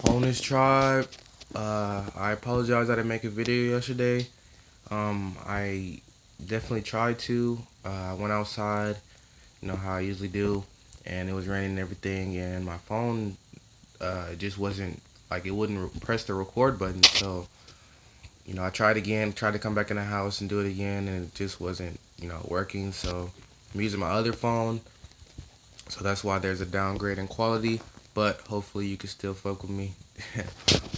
Bonus Tribe. I apologize I didn't make a video yesterday. I definitely tried to. I went outside, how I usually do, and it was raining and everything, and my phone just wasn't like it wouldn't press the record button. So, I tried again, tried to come back in the house and do it again, and it just wasn't, working. So, I'm using my other phone, so that's why there's a downgrade in quality. But hopefully, you can still fuck with me.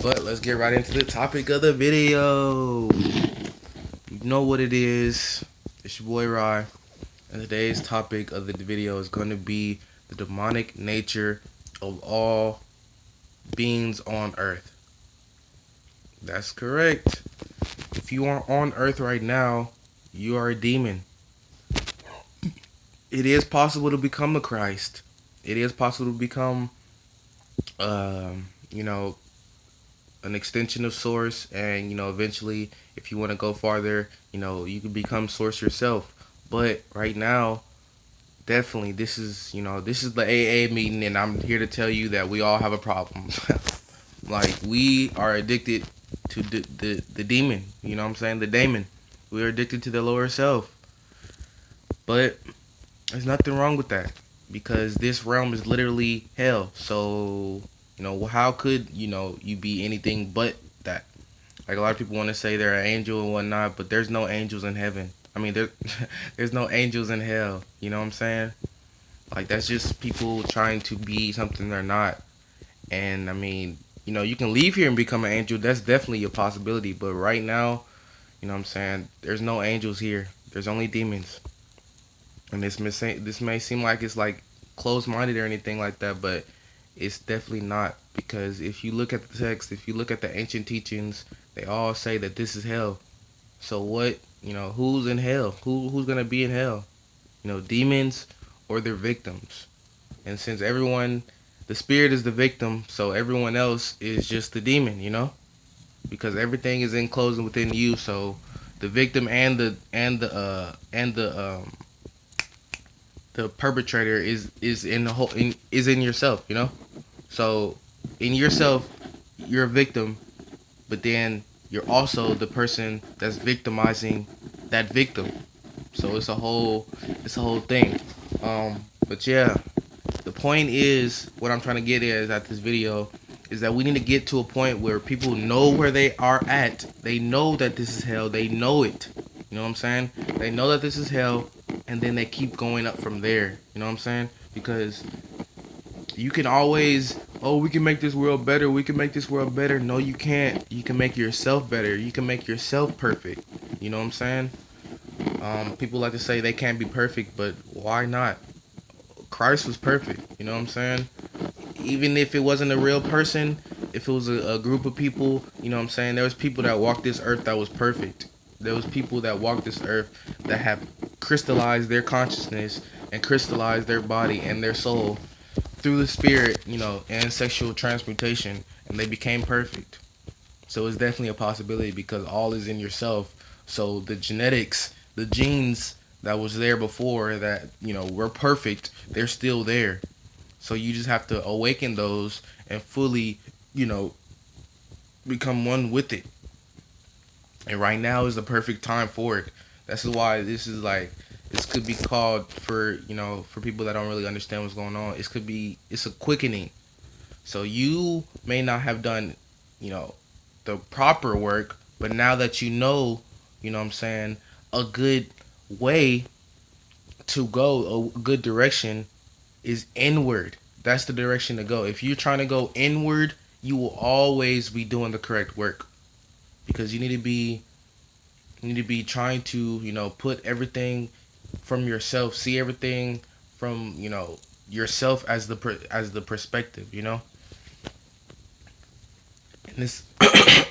But let's get right into the topic of the video. You know what it is. It's your boy Rye. And today's topic of the video is going to be the demonic nature of all beings on earth. That's correct. If you are on earth right now, you are a demon. It is possible to become a Christ. It is possible to become, you know, an extension of Source, and eventually, if you want to go farther, you can become Source yourself. But right now, definitely, this is the AA meeting, and I'm here to tell you that we all have a problem. Like, we are addicted to the demon. You know what I'm saying? The daemon. We are addicted to the lower self. But there's nothing wrong with that, because this realm is literally hell. So, how could, you be anything but that? Like, a lot of people want to say they're an angel and whatnot, but there's no angels in heaven. I mean, there's no angels in hell. You know what I'm saying? Like, that's just people trying to be something they're not. And I mean, you can leave here and become an angel. That's definitely a possibility. But right now, what I'm saying, there's no angels here. There's only demons. And this may seem like it's like closed-minded or anything like that, but it's definitely not. Because if you look at the text, if you look at the ancient teachings, they all say that this is hell. So what, who's in hell? Who's gonna be in hell? Demons or their victims. And since everyone, the spirit is the victim, so everyone else is just the demon. Because everything is enclosed within you. So the victim and the perpetrator is in the whole is in yourself. So in yourself, you're a victim, but then you're also the person that's victimizing that victim. So it's a whole thing. But yeah, the point is, what I'm trying to get is at this video is that we need to get to a point where people know where they are at. They know that this is hell. They know it. You know what I'm saying? They know that this is hell, and then they keep going up from there. You know what I'm saying? Because you can always, oh, we can make this world better. We can make this world better. No, you can't. You can make yourself better. You can make yourself perfect. You know what I'm saying? People like to say they can't be perfect, but why not? Christ was perfect. You know what I'm saying? Even if it wasn't a real person, if it was a group of people, you know what I'm saying? There was people that walked this earth that was perfect. There was people that walked this earth that have crystallized their consciousness and crystallized their body and their soul through the spirit, and sexual transmutation, and they became perfect. So it's definitely a possibility, because all is in yourself. So the genetics, the genes that was there before that, were perfect, they're still there. So you just have to awaken those and fully, you know, become one with it. And right now is the perfect time for it. That's why this is like, this could be called, for people that don't really understand what's going on, it's a quickening. So you may not have done, you know, the proper work, but now that you know what I'm saying, a good way to go, a good direction is inward. That's the direction to go. If you're trying to go inward, you will always be doing the correct work, because you need to be trying to, put everything from yourself, see everything from, yourself as the perspective, and this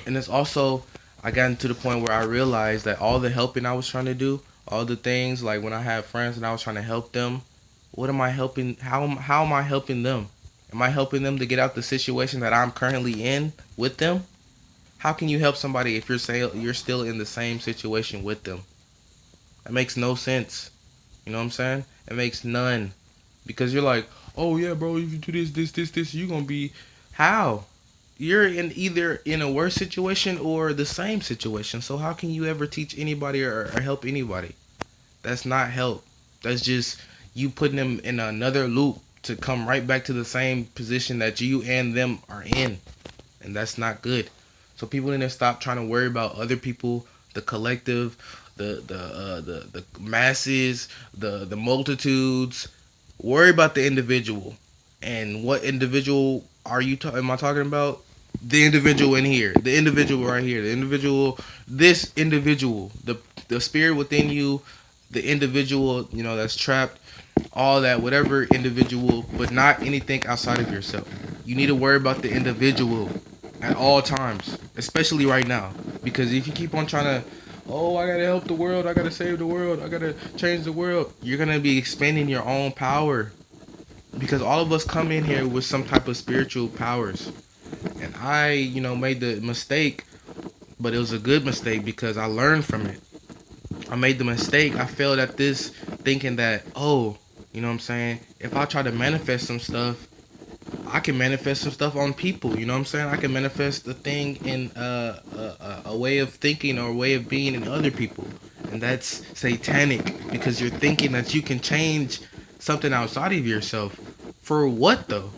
and it's also, I got into the point where I realized that all the helping I was trying to do, all the things, like when I had friends and I was trying to help them, what am I helping? How am I helping them? Am I helping them to get out the situation that I'm currently in with them? How can you help somebody if you're still in the same situation with them? That makes no sense. You know what I'm saying? It makes none. Because you're like, oh yeah, bro, if you do this, this, this, this, you're gonna be how? you're in either in a worse situation or the same situation. So how can you ever teach anybody or help anybody? That's not help. That's just you putting them in another loop to come right back to the same position that you and them are in, and that's not good. So people need to stop trying to worry about other people, the collective, the masses, the multitudes. Worry about the individual. And what individual are you? Am I talking about? The individual in here, the individual right here, the individual, this individual, the spirit within you, the individual, that's trapped, all that, whatever individual, but not anything outside of yourself. You need to worry about the individual at all times, especially right now, because if you keep on trying to, oh, I gotta help the world, I gotta save the world, I gotta change the world, you're gonna be expanding your own power, because all of us come in here with some type of spiritual powers. And I, made the mistake, but it was a good mistake because I learned from it. I made the mistake. I failed at this thinking that, oh, you know what I'm saying? If I try to manifest some stuff, I can manifest some stuff on people. You know what I'm saying? I can manifest the thing in a way of thinking or a way of being in other people. And that's satanic because you're thinking that you can change something outside of yourself. For what though?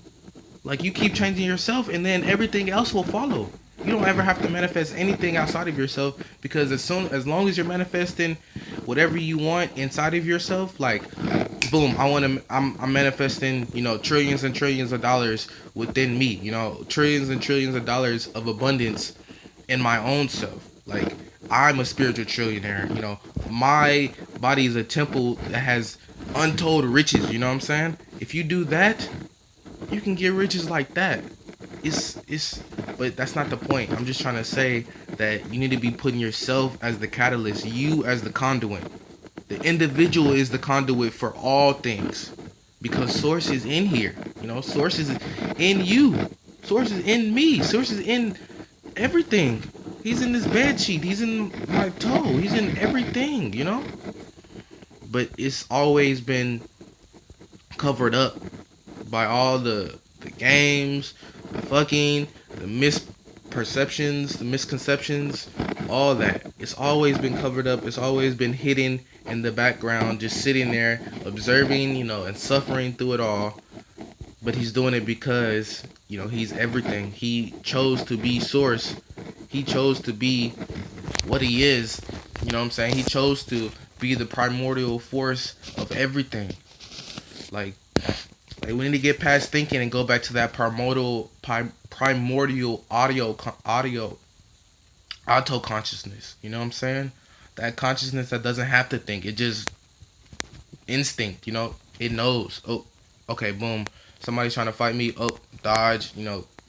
Like you keep changing yourself and then everything else will follow. You don't ever have to manifest anything outside of yourself because as long as you're manifesting whatever you want inside of yourself, like boom, I'm manifesting, trillions and trillions of dollars within me, trillions and trillions of dollars of abundance in my own self. Like I'm a spiritual trillionaire, my body is a temple that has untold riches, you know what I'm saying? If you do that, you can get riches like that. It's but that's not the point. I'm just trying to say that you need to be putting yourself as the catalyst, you as the conduit. The individual is the conduit for all things. Because source is in here. Source is in you. Source is in me. Source is in everything. He's in this bed sheet. He's in my toe. He's in everything. But it's always been covered up by all the games, the fucking, the misperceptions, the misconceptions, all that. It's always been covered up. It's always been hidden in the background, just sitting there, observing, and suffering through it all. But he's doing it because, he's everything. He chose to be source. He chose to be what he is. You know what I'm saying? He chose to be the primordial force of everything. Like we need to get past thinking and go back to that primordial auto consciousness. You know what I'm saying? That consciousness that doesn't have to think. It just instinct. It knows. Oh, okay, boom. Somebody's trying to fight me. Oh, dodge.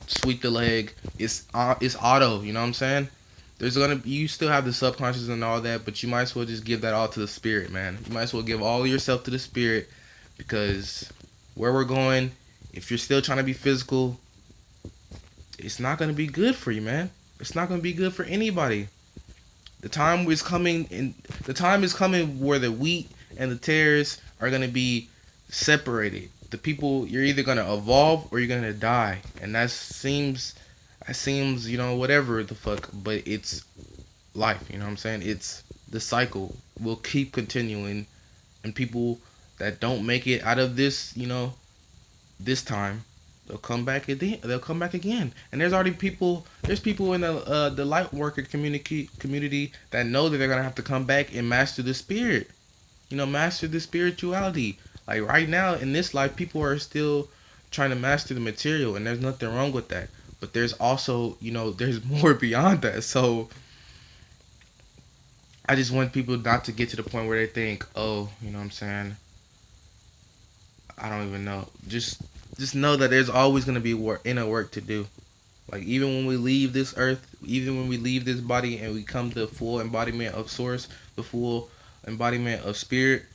Sweep the leg. It's auto. You know what I'm saying? You still have the subconscious and all that, but you might as well just give that all to the spirit, man. You might as well give all of yourself to the spirit, because where we're going, if you're still trying to be physical, it's not going to be good for you, man. It's not going to be good for anybody. The time is coming where the wheat and the tares are going to be separated. The people, you're either going to evolve or you're going to die. And that seems, whatever the fuck, but it's life, you know what I'm saying? It's the cycle will keep continuing, and people that don't make it out of this, this time, they'll come back again. And there's people in the light worker community that know that they're gonna have to come back and master the spirit, master the spirituality. Like right now in this life, people are still trying to master the material, and there's nothing wrong with that. But there's also, there's more beyond that. So I just want people not to get to the point where they think, oh, you know what I'm saying? I don't even know. Just know that there's always going to be inner work to do. Like even when we leave this earth, even when we leave this body and we come to the full embodiment of source, the full embodiment of spirit,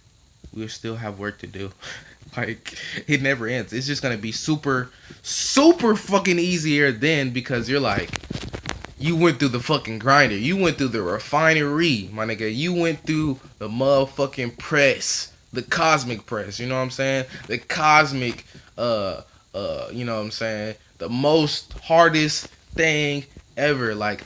we'll still have work to do. Like it never ends. It's just going to be super, super fucking easier then, because you're like, you went through the fucking grinder. You went through the refinery, my nigga. You went through the motherfucking press. The cosmic press, you know what I'm saying? The cosmic, you know what I'm saying? The most hardest thing ever. Like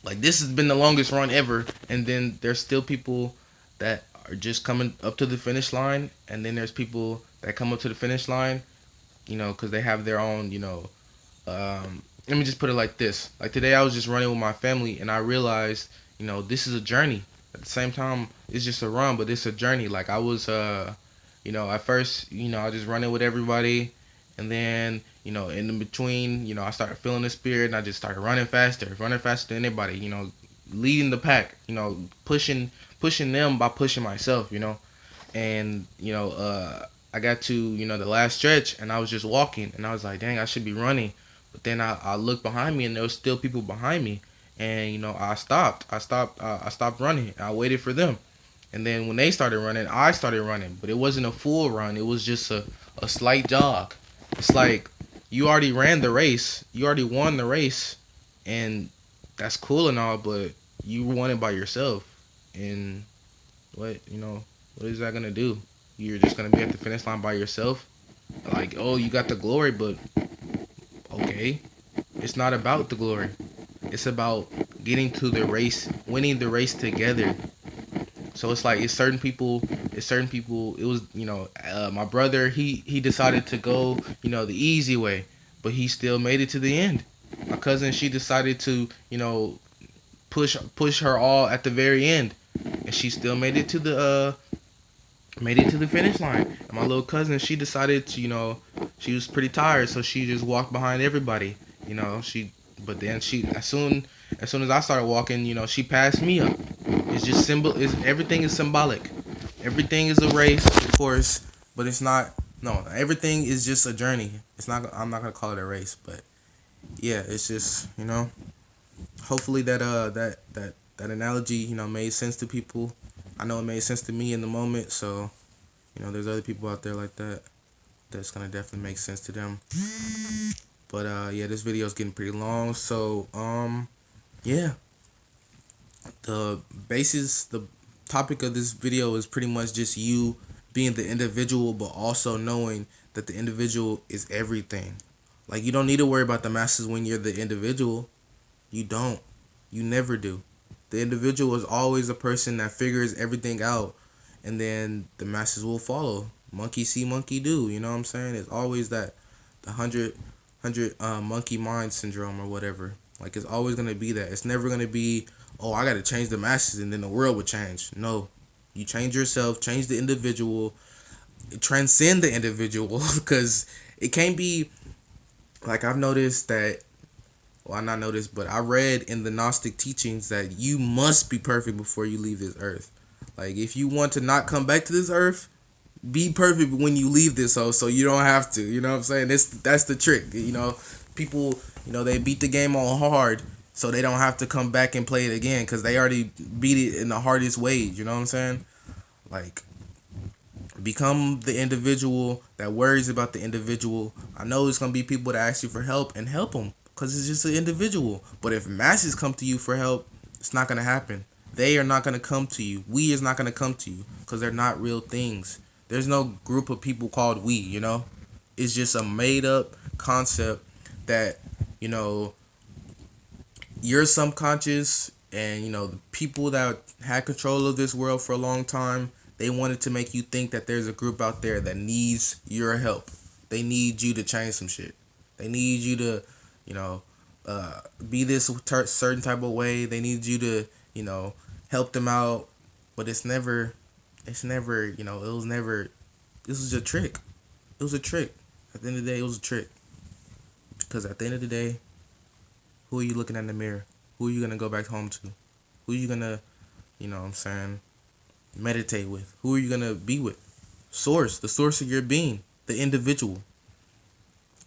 this has been the longest run ever, and then there's still people that are just coming up to the finish line, and then there's people that come up to the finish line, because they have their own, let me just put it like this. Like today, I was just running with my family, and I realized, this is a journey. At the same time, it's just a run, but it's a journey. Like I was, at first, I was just running with everybody, and then, in between, I started feeling the spirit, and I just started running faster than anybody. Leading the pack. Pushing them by pushing myself. And I got to the last stretch, and I was just walking, and I was like, dang, I should be running. But then I looked behind me, and there was still people behind me, and I stopped running. I waited for them, and then when they started running, I started running. But it wasn't a full run. It was just a slight jog. It's like you already ran the race, you already won the race, and that's cool and all, but you won it by yourself. And what is that gonna do? You're just gonna be at the finish line by yourself. Like, oh, you got the glory, but okay, it's not about the glory. It's about getting to the race, winning the race together. So it's like it's certain people. It was my brother. He decided to go the easy way, but he still made it to the end. My cousin, she decided to push her all at the very end, and she still made it to the finish line. And my little cousin, she decided to, she was pretty tired, so she just walked behind everybody. But then as soon as I started walking, she passed me up. It's just everything is symbolic. Everything is a race, of course, but it's not. No, everything is just a journey. It's not. I'm not gonna call it a race, but yeah, it's just hopefully that analogy made sense to people. I know it made sense to me in the moment, so there's other people out there like that that's gonna definitely make sense to them. But yeah, this video is getting pretty long, so yeah, the topic of this video is pretty much just you being the individual, but also knowing that the individual is everything. Like, you don't need to worry about the masses when you're the individual. You don't. You never do. The individual is always a person that figures everything out, and then the masses will follow. Monkey see, monkey do. You know what I'm saying? It's always that the hundred monkey mind syndrome or whatever. Like, it's always gonna be that. It's never gonna be, oh, I gotta change the masses and then the world would change. No, you change yourself, change the individual, transcend the individual, because it can't be like I've noticed that. Well, I not noticed, but I read in the Gnostic teachings that you must be perfect before you leave this earth. Like, if you want to not come back to this earth, be perfect when you leave this earth, so you don't have to. You know what I'm saying? That's the trick. People, they beat the game on hard, so they don't have to come back and play it again because they already beat it in the hardest ways. You know what I'm saying? Like, become the individual that worries about the individual. I know there's gonna be people that ask you for help, and help them. Because it's just an individual. But if masses come to you for help, it's not going to happen. They are not going to come to you. We is not going to come to you. Because they're not real things. There's no group of people called we, It's just a made up concept that, your subconscious and, the people that had control of this world for a long time, they wanted to make you think that there's a group out there that needs your help. They need you to change some shit. They need you to be this certain type of way. They need you to, help them out. But it's never, this was a trick. It was a trick. At the end of the day, it was a trick. Because at the end of the day, who are you looking at in the mirror? Who are you going to go back home to? Who are you going to, meditate with? Who are you going to be with? The source of your being, the individual.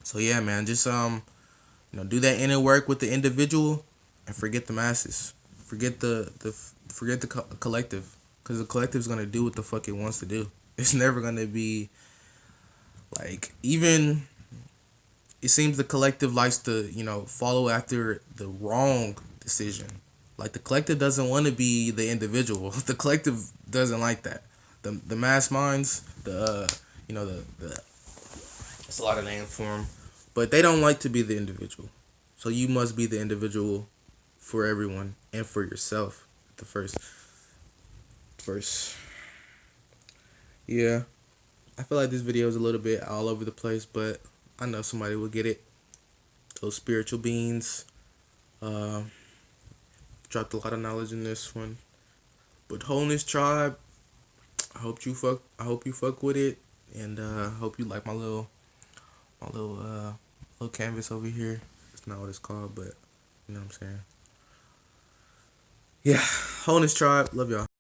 So yeah, man, just, do that inner work with the individual and forget the masses. Forget the collective, because the collective is gonna do what the fuck it wants to do. It's never gonna be like, even it seems the collective likes to follow after the wrong decision. Like, the collective doesn't want to be the individual. The collective doesn't like that. The mass minds, it's a lot of names for them. But they don't like to be the individual. So you must be the individual for everyone and for yourself. The first. Yeah, I feel like this video is a little bit all over the place, but I know somebody will get it. Those spiritual beings uh, dropped a lot of knowledge in this one. But Wholeness Tribe, I hope you fuck with it, and hope you like my little canvas over here. It's not what it's called, but you know what I'm saying. Yeah, Wholeness Tribe, love y'all.